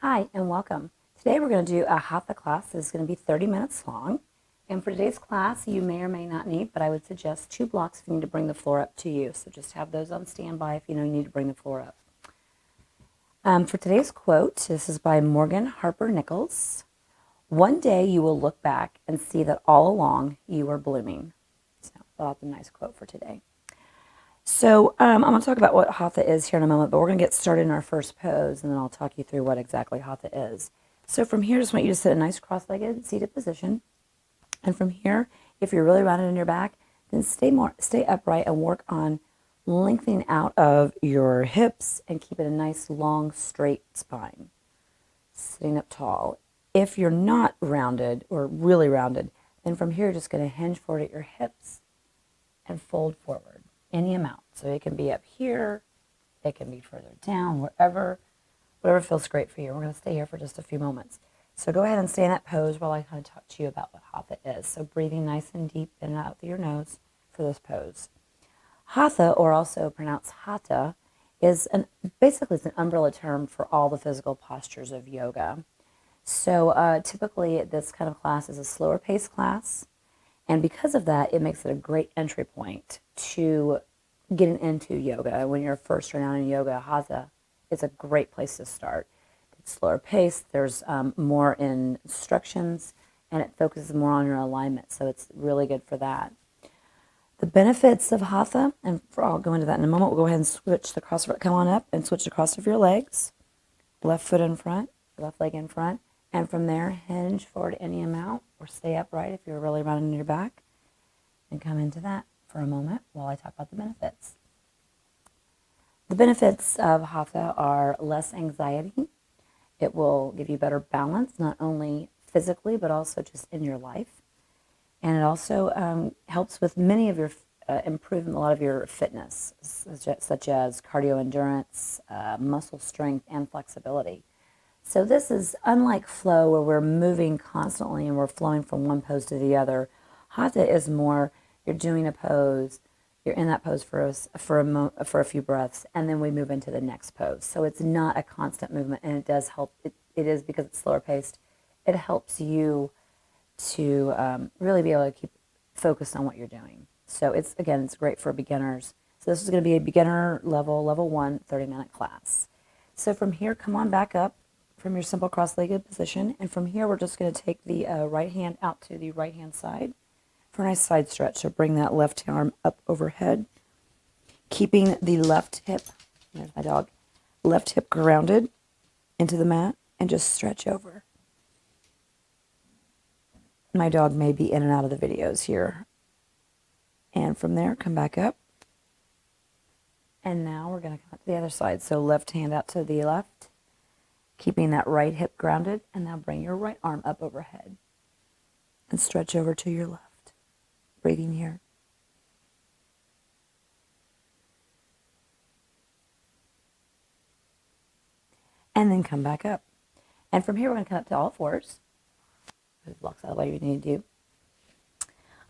Hi and welcome. Today we're going to do a Hatha class. It's going to be 30 minutes long. And for today's class, you may or may not need, but I would suggest 2 blocks if you need to bring the floor up to you. So just have those on standby if you know you need to bring the floor up. For today's quote, this is by Morgan Harper Nichols. One day you will look back and see that all along you were blooming. So that's a nice quote for today. So I'm going to talk about what Hatha is here in a moment, but we're going to get started in our first pose, and then I'll talk you through what exactly Hatha is. So from here, just want you to sit in a nice cross-legged seated position. And from here, if you're really rounded in your back, then stay upright and work on lengthening out of your hips and keep it a nice, long, straight spine. Sitting up tall. If you're not rounded or really rounded, then from here, you're just going to hinge forward at your hips and fold forward any amount. So it can be up here, it can be further down, whatever feels great for you. We're going to stay here for just a few moments. So go ahead and stay in that pose while I kind of talk to you about what Hatha is. So breathing nice and deep in and out through your nose for this pose. Hatha, or also pronounced Hatha, is basically it's an umbrella term for all the physical postures of yoga. So typically this kind of class is a slower paced class. And because of that, it makes it a great entry point to getting into yoga. When you're first starting out in yoga, Hatha is a great place to start. It's slower paced, there's more instructions, and it focuses more on your alignment. So it's really good for that. The benefits of Hatha, and I'll go into that in a moment. We'll go ahead and switch the cross, come on up and switch the cross of your legs. Left foot in front, left leg in front. And from there, hinge forward any amount or stay upright if you're really rounding your back. And come into that for a moment while I talk about the benefits. The benefits of Hatha are less anxiety. It will give you better balance, not only physically, but also just in your life. And it also helps with many of your, improving a lot of your fitness, such as cardio endurance, muscle strength, and flexibility. So this is unlike flow where we're moving constantly and we're flowing from one pose to the other. Hatha is more, you're doing a pose, you're in that pose for a few breaths, and then we move into the next pose. So it's not a constant movement, and it does help. It is, because it's slower paced, it helps you to really be able to keep focused on what you're doing. So it's great for beginners. So this is going to be a beginner level 1, 30-minute class. So from here, come on back up from your simple cross-legged position, and from here we're just going to take the right hand out to the right hand side for a nice side stretch. So bring that left arm up overhead, keeping the left hip, there's my dog, left hip grounded into the mat, and just stretch over. My dog may be in and out of the videos here. And from there, come back up. And now we're going to come up to the other side. So left hand out to the left, keeping that right hip grounded, and now bring your right arm up overhead and stretch over to your left. Breathing here. And then come back up. And from here, we're going to come up to all fours. Move the blocks out of the way you need to do.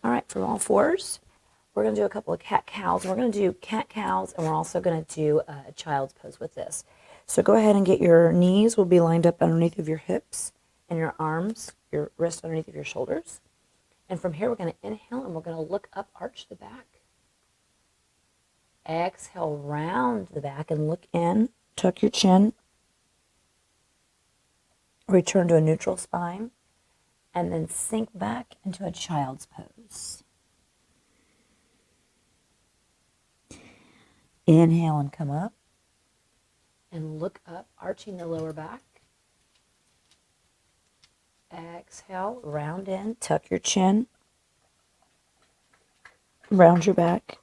All right, from all fours, we're going to do a couple of cat-cows. We're going to do cat-cows, and we're also going to do a child's pose with this. So go ahead and get your knees will be lined up underneath of your hips, and your arms, your wrists underneath of your shoulders. And from here, we're going to inhale, and we're going to look up, arch the back. Exhale, round the back, and look in. Tuck your chin. Return to a neutral spine. And then sink back into a child's pose. Inhale and come up. And look up, arching the lower back. Exhale, round in, tuck your chin. Round your back.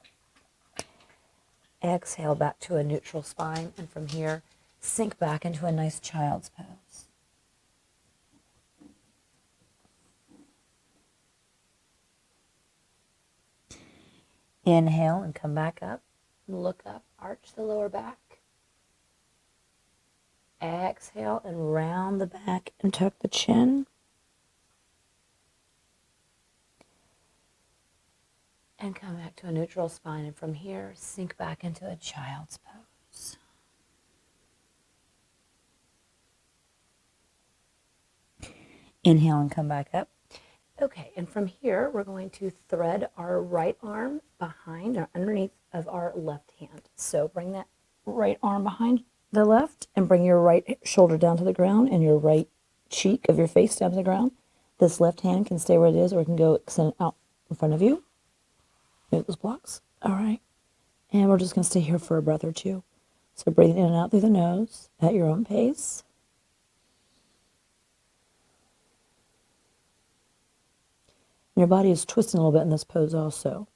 Exhale back to a neutral spine. And from here, sink back into a nice child's pose. Inhale and come back up. Look up, arch the lower back. Exhale and round the back and tuck the chin. And come back to a neutral spine. And from here, sink back into a child's pose. Inhale and come back up. Okay, and from here, we're going to thread our right arm behind or underneath of our left hand. So bring that right arm behind the left and bring your right shoulder down to the ground and your right cheek of your face down to the ground. This left hand can stay where it is or it can go extend out in front of you. Move those blocks. All right. And we're just going to stay here for a breath or two. So breathe in and out through the nose at your own pace. And your body is twisting a little bit in this pose also,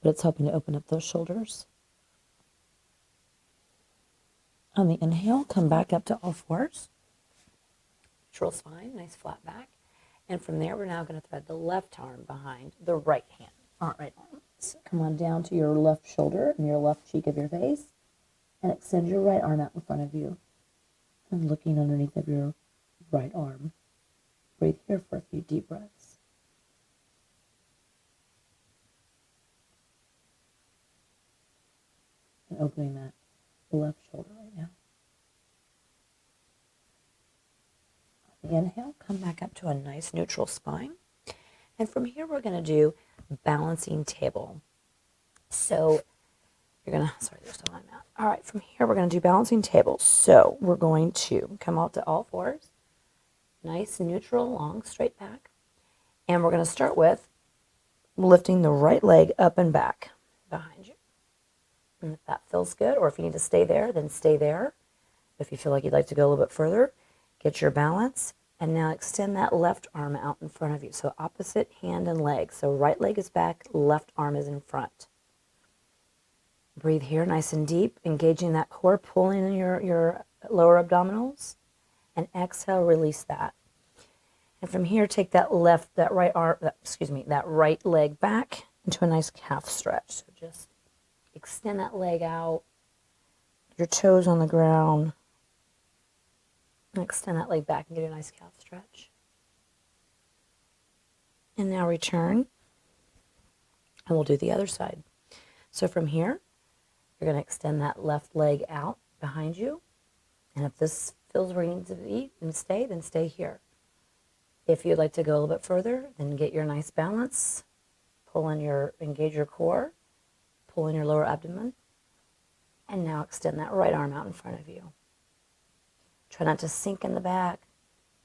but it's helping to open up those shoulders. On the inhale, come back up to all fours. Neutral spine, nice flat back. And from there, we're now going to thread the left arm behind the right hand. Right arm. So come on down to your left shoulder and your left cheek of your face. And extend your right arm out in front of you. And looking underneath of your right arm. Breathe here for a few deep breaths. And opening that left shoulder right now. On the inhale, come back up to a nice neutral spine. And from here, we're going to do balancing table. So you're going to, sorry, there's still on that. All right, from here, we're going to do balancing table. So we're going to come out to all fours. Nice, neutral, long, straight back. And we're going to start with lifting the right leg up and back behind you. And if that feels good, or if you need to stay there, then stay there. If you feel like you'd like to go a little bit further, get your balance. And now extend that left arm out in front of you. So opposite hand and leg. So right leg is back, left arm is in front. Breathe here nice and deep, engaging that core, pulling in your lower abdominals. And exhale, release that. And from here, take that right leg back into a nice calf stretch. So just extend that leg out, your toes on the ground. And extend that leg back and get a nice calf stretch. And now return. And we'll do the other side. So from here, you're going to extend that left leg out behind you. And if this feels where you need to be and stay, then stay here. If you'd like to go a little bit further, then get your nice balance. Engage your core. Pull in your lower abdomen. And now extend that right arm out in front of you. Try not to sink in the back.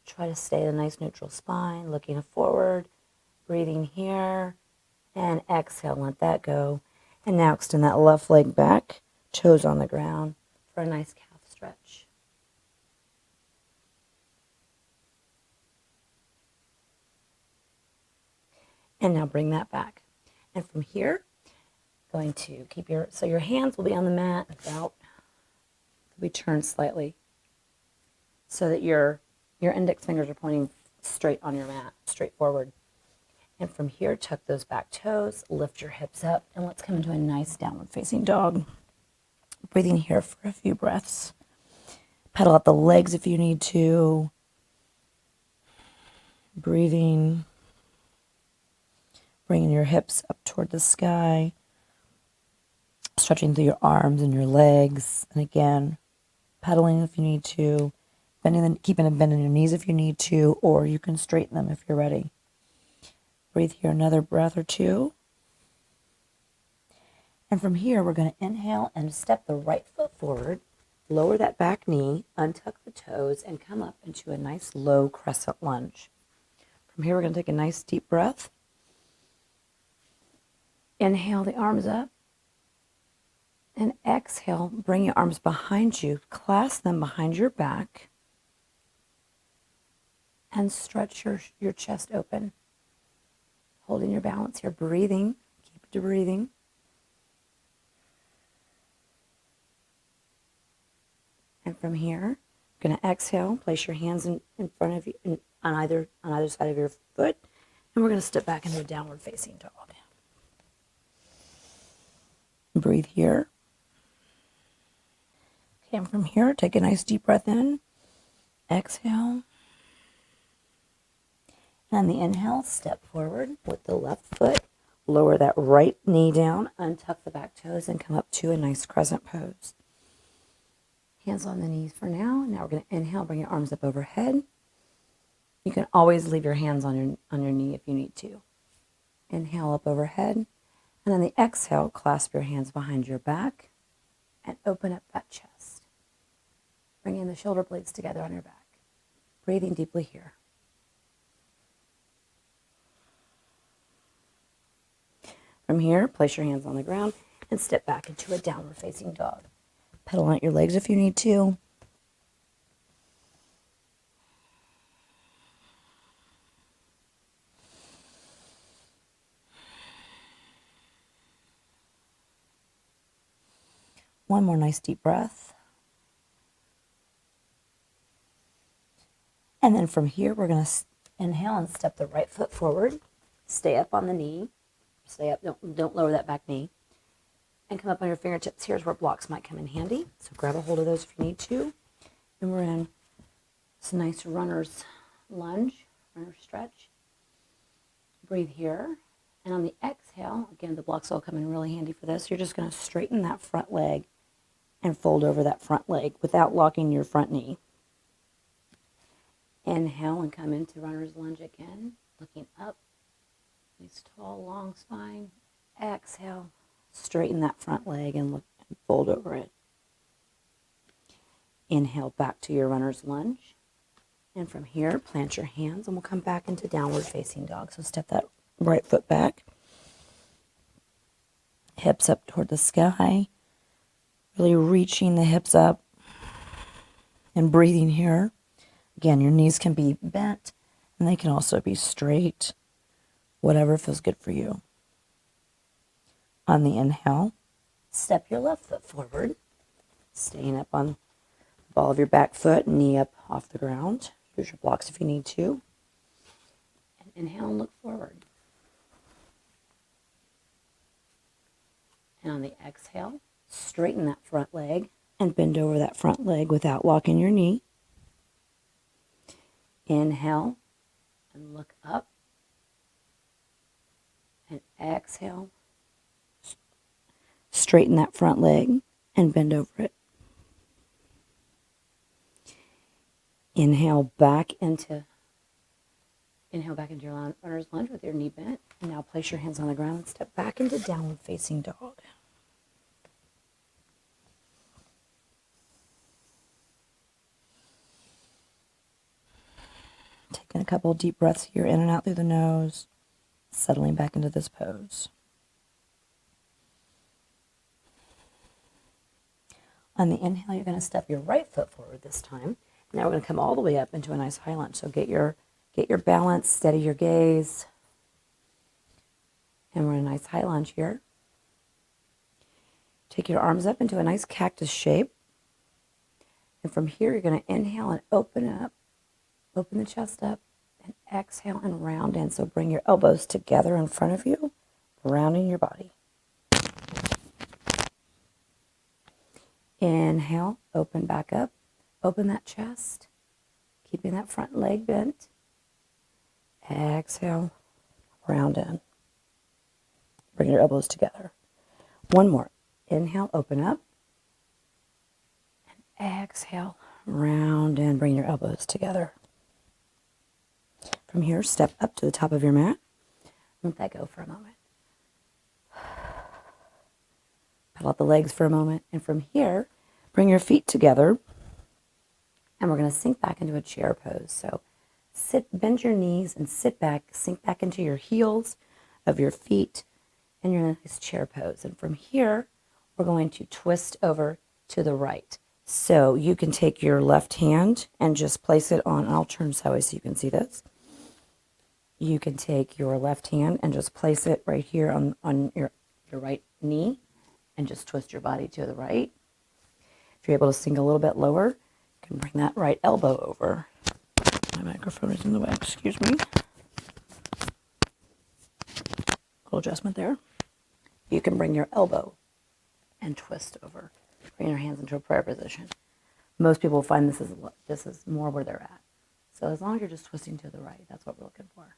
Try to stay in a nice neutral spine, looking forward, breathing here, and exhale, let that go. And now extend that left leg back, toes on the ground for a nice calf stretch. And now bring that back. And from here, going to keep your hands will be on the mat they'll be turned slightly so that your index fingers are pointing straight on your mat, straight forward. And from here, tuck those back toes, lift your hips up, and let's come into a nice downward facing dog. Breathing here for a few breaths. Pedal out the legs if you need to. Breathing. Bringing your hips up toward the sky. Stretching through your arms and your legs. And again, pedaling if you need to. Keeping a bend in your knees if you need to, or you can straighten them if you're ready. Breathe here another breath or two. And from here, we're going to inhale and step the right foot forward, lower that back knee, untuck the toes, and come up into a nice low crescent lunge. From here, we're going to take a nice deep breath. Inhale the arms up. And exhale, bring your arms behind you, clasp them behind your back. And stretch your chest open. Holding your balance here, breathing. Keep it to breathing. And from here, you're going to exhale. Place your hands in front of you on either side of your foot. And we're going to step back into a downward facing dog. Breathe here. Okay, and from here, take a nice deep breath in. Exhale. And the inhale, step forward with the left foot. Lower that right knee down, untuck the back toes, and come up to a nice crescent pose. Hands on the knees for now. Now we're going to inhale, bring your arms up overhead. You can always leave your hands on your knee if you need to. Inhale up overhead. And on the exhale, clasp your hands behind your back and open up that chest. Bringing the shoulder blades together on your back. Breathing deeply here. From here, place your hands on the ground and step back into a downward facing dog. Pedal out your legs if you need to. One more nice deep breath. And then from here, we're going to inhale and step the right foot forward. Stay up on the knee. Stay up. Don't lower that back knee. And come up on your fingertips. Here's where blocks might come in handy. So grab a hold of those if you need to. And we're in this nice runner's lunge, runner stretch. Breathe here. And on the exhale, again, the blocks will come in really handy for this. You're just going to straighten that front leg and fold over that front leg without locking your front knee. Inhale and come into runner's lunge again, looking up. Nice tall, long spine. Exhale, straighten that front leg and look and fold over it. Inhale back to your runner's lunge. And from here, plant your hands and we'll come back into downward facing dog. So step that right foot back. Hips up toward the sky. Really reaching the hips up and breathing here. Again, your knees can be bent and they can also be straight, whatever feels good for you. On the inhale, step your left foot forward, staying up on the ball of your back foot, knee up off the ground. Use your blocks if you need to. And inhale and look forward. And on the exhale, straighten that front leg and bend over that front leg without locking your knee. Inhale and look up. And exhale. Straighten that front leg and bend over it. Inhale back into your runner's lunge with your knee bent. And now place your hands on the ground and step back into downward facing dog. Taking a couple deep breaths here, in and out through the nose, settling back into this pose. On the inhale, you're going to step your right foot forward this time. Now we're going to come all the way up into a nice high lunge. So get your balance, steady your gaze. And we're in a nice high lunge here. Take your arms up into a nice cactus shape. And from here, you're going to inhale and open up. Open the chest up and exhale and round in. So bring your elbows together in front of you, rounding your body. Inhale, open back up. Open that chest, keeping that front leg bent. Exhale, round in. Bring your elbows together. One more. Inhale, open up. And exhale, round in. Bring your elbows together. From here, step up to the top of your mat. Let that go for a moment. Pedal out the legs for a moment. And from here, bring your feet together. And we're going to sink back into a chair pose. So bend your knees and sit back, sink back into your heels of your feet, and you're in a nice chair pose. And from here, we're going to twist over to the right. So you can take your left hand and just place it on, I'll turn sideways so you can see this. You can take your left hand and just place it right here on your right knee and just twist your body to the right. If you're able to sink a little bit lower, you can bring that right elbow over. My microphone is in the way, excuse me. Little adjustment there. You can bring your elbow and twist over. Bring your hands into a prayer position. Most people find this is more where they're at. So as long as you're just twisting to the right, that's what we're looking for.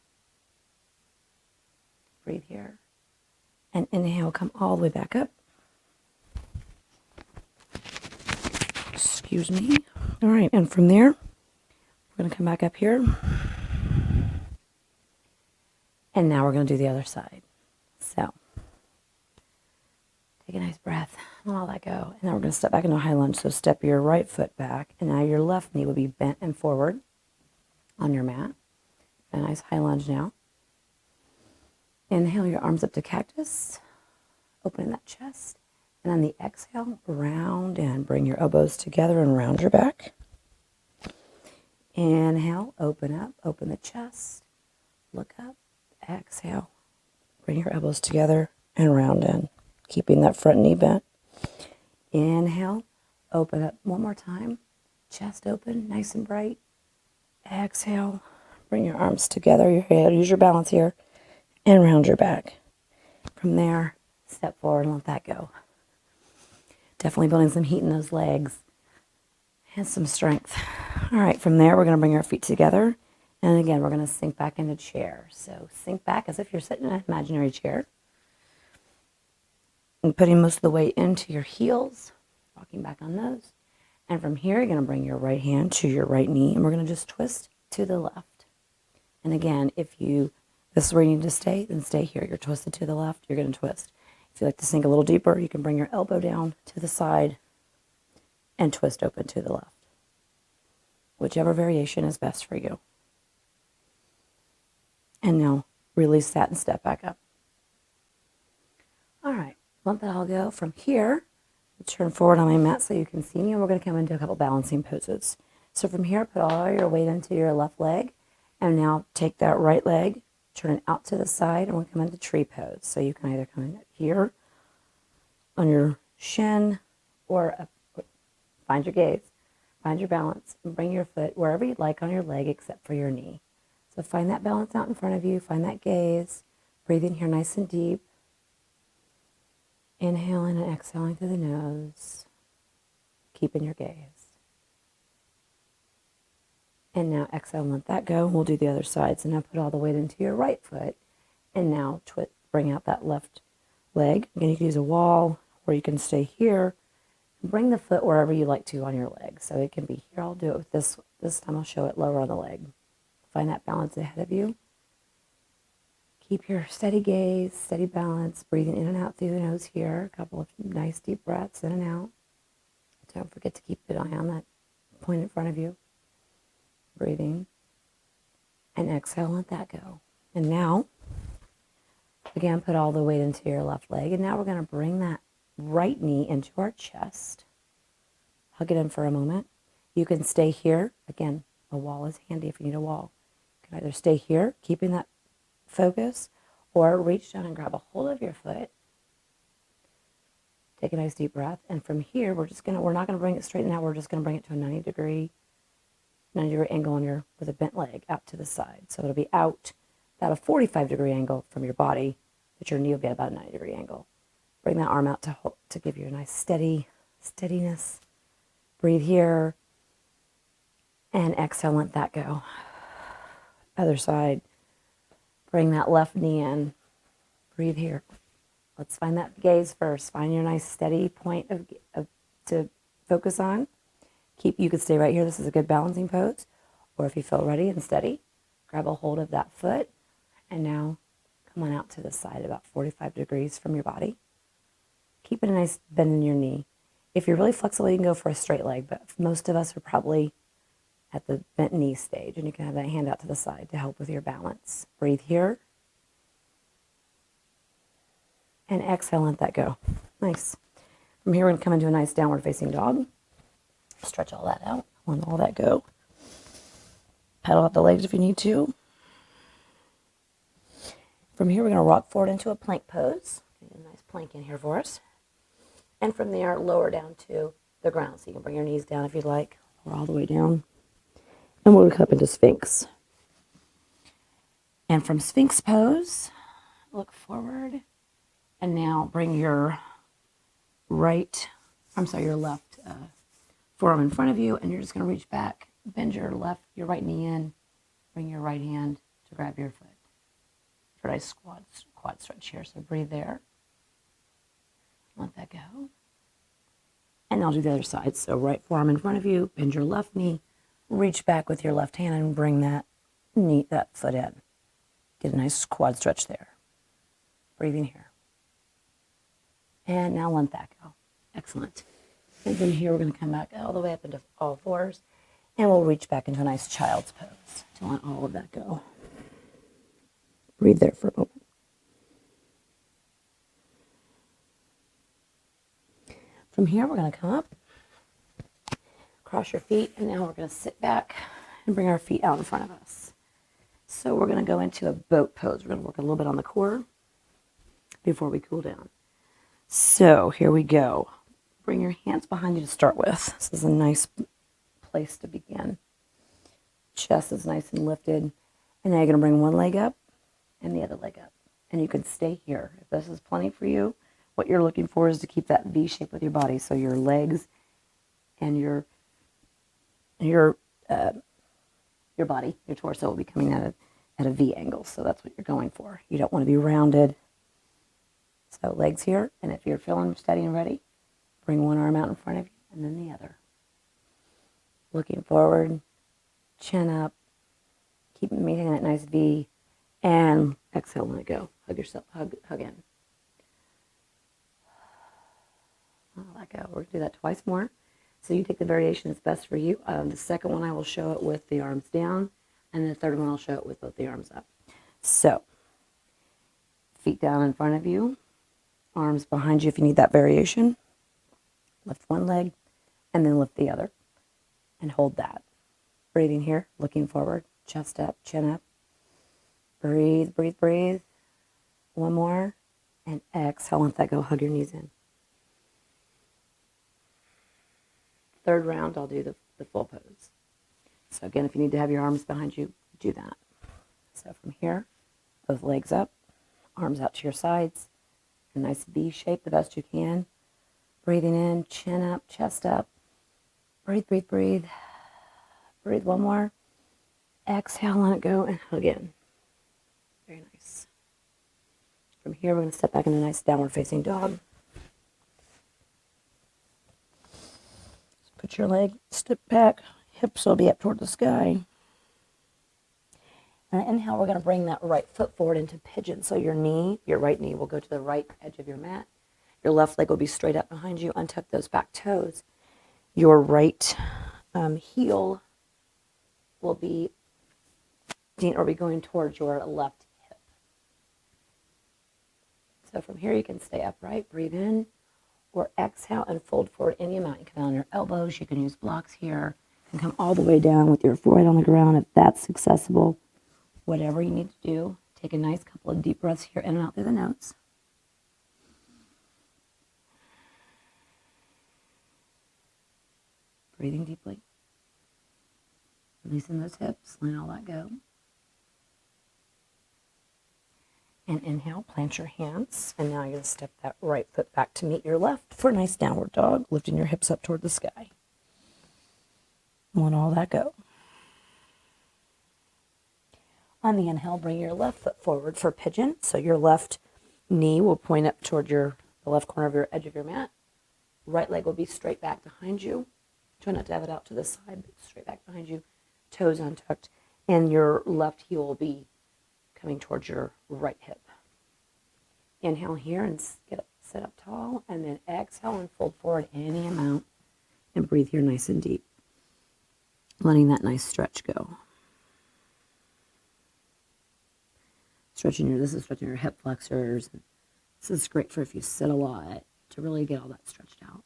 Breathe here. And inhale, come all the way back up. Excuse me. All right, and from there, we're going to come back up here. And now we're going to do the other side. So take a nice breath and I'll let go. And then we're going to step back into a high lunge. So step your right foot back, and now your left knee will be bent and forward on your mat. A nice high lunge now. Inhale your arms up to cactus. Open that chest. And on the exhale, round and bring your elbows together and round your back. Inhale, open up, open the chest. Look up, exhale. Bring your elbows together and round in, keeping that front knee bent. Inhale, open up one more time. Chest open, nice and bright. Exhale, bring your arms together, your head, use your balance here, and round your back. From there, step forward and let that go. Definitely building some heat in those legs and some strength. All right, from there, we're going to bring our feet together. And again, we're going to sink back into chair. So sink back as if you're sitting in an imaginary chair. And putting most of the weight into your heels, rocking back on those. And from here, you're going to bring your right hand to your right knee, and we're going to just twist to the left. And again, if this is where you need to stay, then stay here. You're twisted to the left, you're going to twist. If you like to sink a little deeper, you can bring your elbow down to the side and twist open to the left. Whichever variation is best for you. And now release that and step back up. All right, let that all go. From here, I'll turn forward on my mat so you can see me, and we're going to come into a couple balancing poses. So from here, put all your weight into your left leg, and now take that right leg, turn it out to the side, and we'll come into tree pose. So you can either come in here on your shin or up, find your gaze, find your balance, and bring your foot wherever you'd like on your leg except for your knee. So find that balance out in front of you, find that gaze, breathe in here nice and deep. Inhaling and exhaling through the nose, keeping your gaze. And now exhale and let that go. We'll do the other side. So now put all the weight into your right foot, and now bring out that left leg. Again, you can use a wall, or you can stay here. Bring the foot wherever you like to on your leg. So it can be here. I'll do it with this time. I'll show it lower on the leg. Find that balance ahead of you. Keep your steady gaze, steady balance, breathing in and out through the nose here. A couple of nice deep breaths in and out. Don't forget to keep an eye on that point in front of you. Breathing. And exhale, let that go. And now, again, put all the weight into your left leg. And now we're going to bring that right knee into our chest. Hug it in for a moment. You can stay here. Again, a wall is handy if you need a wall. You can either stay here, keeping that focus, or reach down and grab a hold of your foot. Take a nice deep breath. And from here, we're not going to bring it straight now. We're just going to bring it to a 90 degree angle with a bent leg out to the side. So it'll be out about a 45-degree angle from your body, but your knee will be at about a 90-degree angle. Bring that arm out to give you a nice steadiness. Breathe here. And exhale, let that go. Other side. Bring that left knee in. Breathe here. Let's find that gaze first. Find your nice steady point to focus on. You could stay right here. This is a good balancing pose. Or if you feel ready and steady, grab a hold of that foot. And now come on out to the side about 45 degrees from your body. Keep a nice bend in your knee. If you're really flexible, you can go for a straight leg. But most of us are probably at the bent knee stage, and you can have that hand out to the side to help with your balance. Breathe here. And exhale, let that go. Nice. From here, we're going to come into a nice downward facing dog. Stretch all that out. Let all that go. Pedal out the legs if you need to. From here, we're going to rock forward into a plank pose. Get a nice plank in here for us. And from there, lower down to the ground. So you can bring your knees down if you'd like, or all the way down. And we'll come up into Sphinx. And from Sphinx pose, look forward. And now bring your left forearm in front of you. And you're just going to reach back, bend your right knee in, bring your right hand to grab your foot. For a nice quad stretch here. So breathe there. Let that go. And I'll do the other side. So right forearm in front of you, bend your left knee, reach back with your left hand and bring that foot in. Get a nice quad stretch there. Breathing here. And now let that go. Excellent. And from here, we're going to come back all the way up into all fours, and we'll reach back into a nice child's pose to let all of that go. Breathe there for a moment. From here, we're going to come up, cross your feet, and now we're going to sit back and bring our feet out in front of us. So we're going to go into a boat pose. We're going to work a little bit on the core before we cool down. So here we go. Bring your hands behind you to start with. This is a nice place to begin. Chest is nice and lifted. And now you're going to bring one leg up and the other leg up. And you can stay here. If this is plenty for you, what you're looking for is to keep that V shape with your body. So your legs and your body, your torso will be coming at a V angle. So that's what you're going for. You don't want to be rounded. So legs here. And if you're feeling steady and ready, bring one arm out in front of you and then the other. Looking forward, chin up. Keep making that nice V. And exhale, let it go. Hug yourself, hug in. Let go. We're going to do that twice more. So you take the variation that's best for you. The second one I will show it with the arms down. And the third one I'll show it with both the arms up. So, feet down in front of you. Arms behind you if you need that variation. Lift one leg and then lift the other. And hold that. Breathing here, looking forward. Chest up, chin up. Breathe, breathe, breathe. One more. And exhale, let that go. Hug your knees in. Third round, I'll do the full pose. So again, if you need to have your arms behind you, do that. So from here, both legs up, arms out to your sides. A nice V shape, the best you can. Breathing in, chin up, chest up. Breathe, breathe, breathe. Breathe one more. Exhale, let it go, and hug in. Very nice. From here, we're going to step back into a nice downward facing dog. Put your leg, step back, hips will be up toward the sky. And inhale, we're going to bring that right foot forward into pigeon. So your right knee will go to the right edge of your mat. Your left leg will be straight up behind you. Untuck those back toes. Your right heel will be going towards your left hip. So from here, you can stay upright, breathe in, or exhale and fold forward any amount. You can come on your elbows. You can use blocks here. You can come all the way down with your forehead on the ground if that's accessible. Whatever you need to do. Take a nice couple of deep breaths here in and out through the nose. Breathing deeply. Releasing those hips, letting all that go. And inhale, plant your hands. And now you're going to step that right foot back to meet your left for a nice downward dog, lifting your hips up toward the sky. Let all that go. On the inhale, bring your left foot forward for pigeon. So your left knee will point up toward the left corner of your edge of your mat. Right leg will be straight back behind you. Try not to have it out to the side, but straight back behind you. Toes untucked. And your left heel will be coming towards your right hip. Inhale here and sit up tall. And then exhale and fold forward any amount. And breathe here nice and deep. Letting that nice stretch go. This is stretching your hip flexors. This is great for if you sit a lot to really get all that stretched out.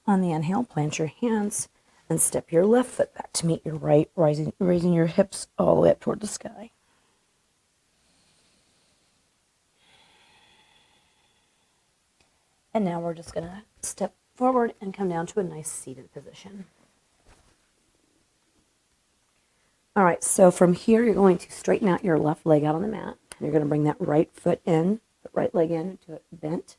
On the inhale, plant your hands and step your left foot back to meet your right, raising your hips all the way up toward the sky. And now we're just going to step forward and come down to a nice seated position. All right, so from here, you're going to straighten out your left leg out on the mat. And you're going to bring that right foot in, the right leg in into it bent.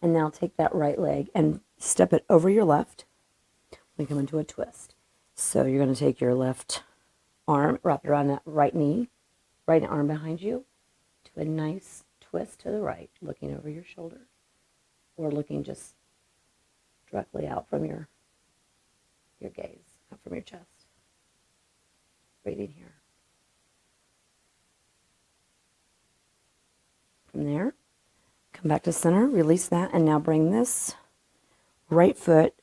And now take that right leg and step it over your left. We come into a twist. So you're going to take your left arm, wrap it around that right knee, right arm behind you, to a nice twist to the right, looking over your shoulder, or looking just directly out from your gaze, out from your chest. Breathing here. From there, come back to center, release that, and now bring this right foot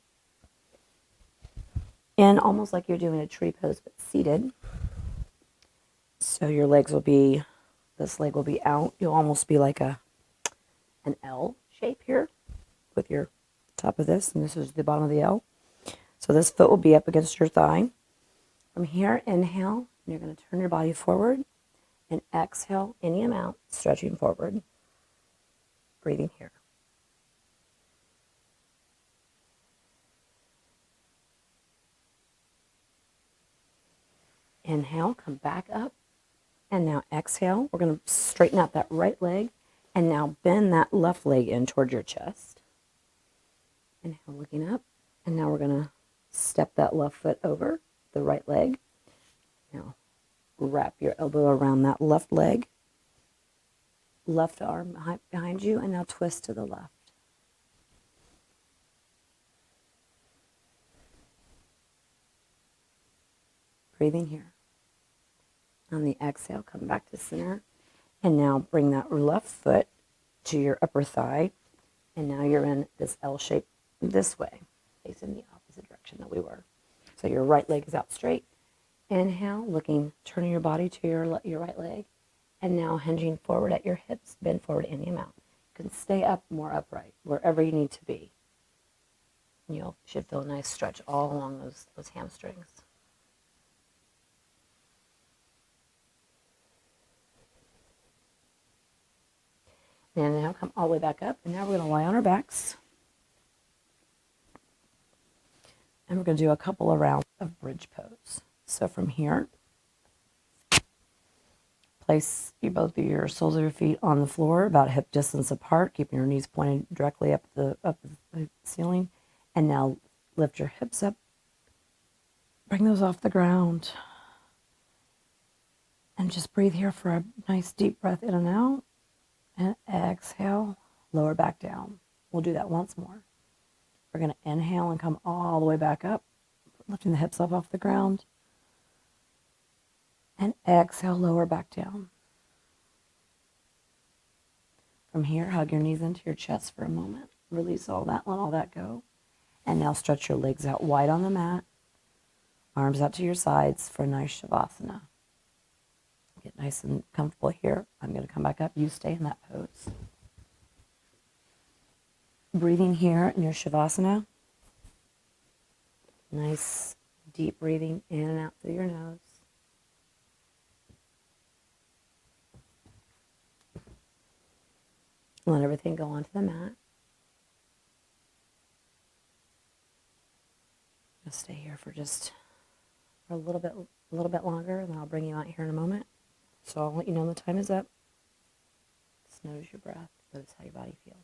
in almost like you're doing a tree pose, but seated. So your legs will be, this leg will be out. You'll almost be like an L shape here with your top of this, and this is the bottom of the L. So this foot will be up against your thigh. From here, inhale, and you're going to turn your body forward, and exhale any amount, stretching forward. Breathing here. Inhale, come back up, and now exhale. We're going to straighten out that right leg, and now bend that left leg in toward your chest. Inhale, looking up, and now we're going to step that left foot over the right leg. Now, wrap your elbow around that left leg, left arm behind you, and now twist to the left. Breathing here. On the exhale, come back to center, and now bring that left foot to your upper thigh, and now you're in this L shape this way, facing the opposite direction that we were. So your right leg is out straight. Inhale, turning your body to your right leg, and now hinging forward at your hips, bend forward any amount. You can stay up more upright, wherever you need to be. You should feel a nice stretch all along those hamstrings. And now come all the way back up, and now we're going to lie on our backs. And we're going to do a couple of rounds of bridge pose. So from here, place both of your soles of your feet on the floor, about hip distance apart, keeping your knees pointed directly up the ceiling. And now lift your hips up. Bring those off the ground. And just breathe here for a nice deep breath in and out. And exhale, lower back down. We'll do that once more. We're going to inhale and come all the way back up, lifting the hips up off the ground. And exhale, lower back down. From here, hug your knees into your chest for a moment. Release all that, let all that go. And now stretch your legs out wide on the mat. Arms out to your sides for a nice Shavasana. Get nice and comfortable here. I'm going to come back up. You stay in that pose. Breathing here in your Shavasana. Nice deep breathing in and out through your nose. Let everything go onto the mat. I'll stay here for a little bit longer, and then I'll bring you out here in a moment. So I'll let you know when the time is up. Just notice your breath. Notice how your body feels.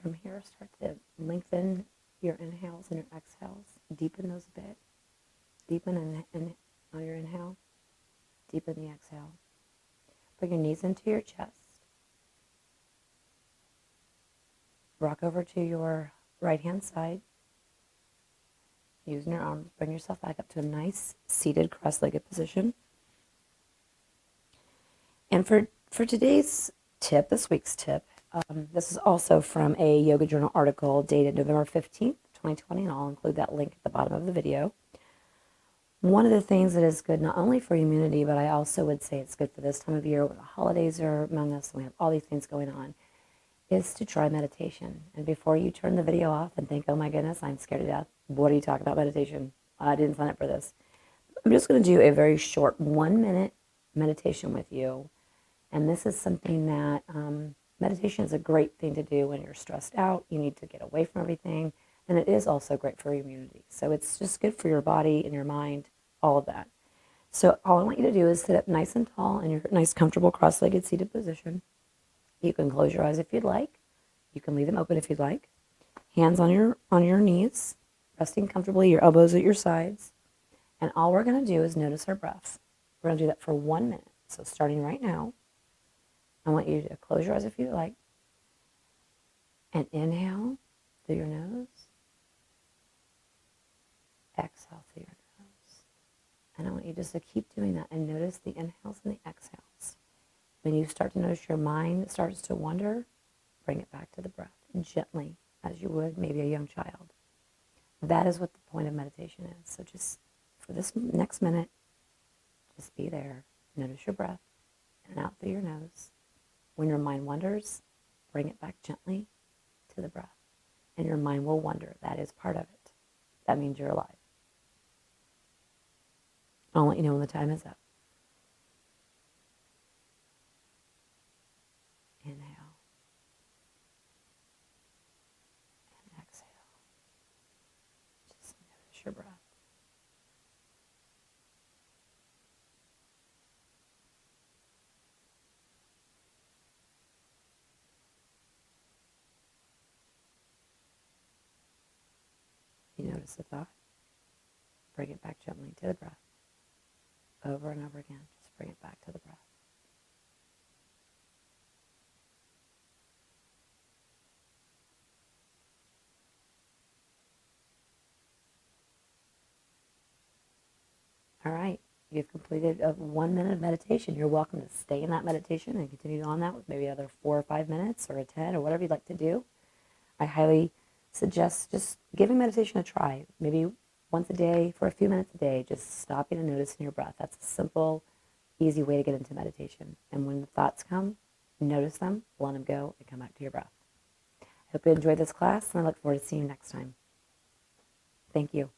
From here, start to lengthen your inhales and your exhales. Deepen those a bit. Deepen on your inhale. Deepen the exhale. Bring your knees into your chest. Rock over to your right-hand side. Using your arms, bring yourself back up to a nice seated cross-legged position. And for today's tip, this week's tip, this is also from a Yoga Journal article dated November 15th, 2020, and I'll include that link at the bottom of the video. One of the things that is good not only for immunity, but I also would say it's good for this time of year when the holidays are among us and we have all these things going on, is to try meditation. And before you turn the video off and think, oh my goodness, I'm scared to death. What are you talking about meditation? I didn't sign up for this. I'm just going to do a very short 1-minute meditation with you. And this is something that meditation is a great thing to do when you're stressed out. You need to get away from everything. And it is also great for immunity. So it's just good for your body and your mind, all of that. So all I want you to do is sit up nice and tall in your nice, comfortable, cross-legged seated position. You can close your eyes if you'd like. You can leave them open if you'd like. Hands on your knees, resting comfortably, your elbows at your sides. And all we're going to do is notice our breath. We're going to do that for 1 minute. So starting right now, I want you to close your eyes if you like. And inhale through your nose. Exhale through your nose. And I want you just to keep doing that and notice the inhales and the exhales. When you start to notice your mind starts to wander, bring it back to the breath gently, as you would maybe a young child. That is what the point of meditation is. So just for this next minute, just be there. Notice your breath in and out through your nose. When your mind wanders, bring it back gently to the breath. And your mind will wander. That is part of it. That means you're alive. I'll let you know when the time is up. Inhale. And exhale. Just notice your breath. You notice the thought. Bring it back gently to the breath. Over and over again. Just bring it back to the breath. All right. You've completed a 1 minute of meditation. You're welcome to stay in that meditation and continue on that with maybe another 4 or 5 minutes or a 10 or whatever you'd like to do. I highly suggest just giving meditation a try. Maybe once a day for a few minutes a day, just stopping and noticing your breath. That's a simple, easy way to get into meditation. And when the thoughts come, notice them, let them go, and come back to your breath. I hope you enjoyed this class, and I look forward to seeing you next time. Thank you.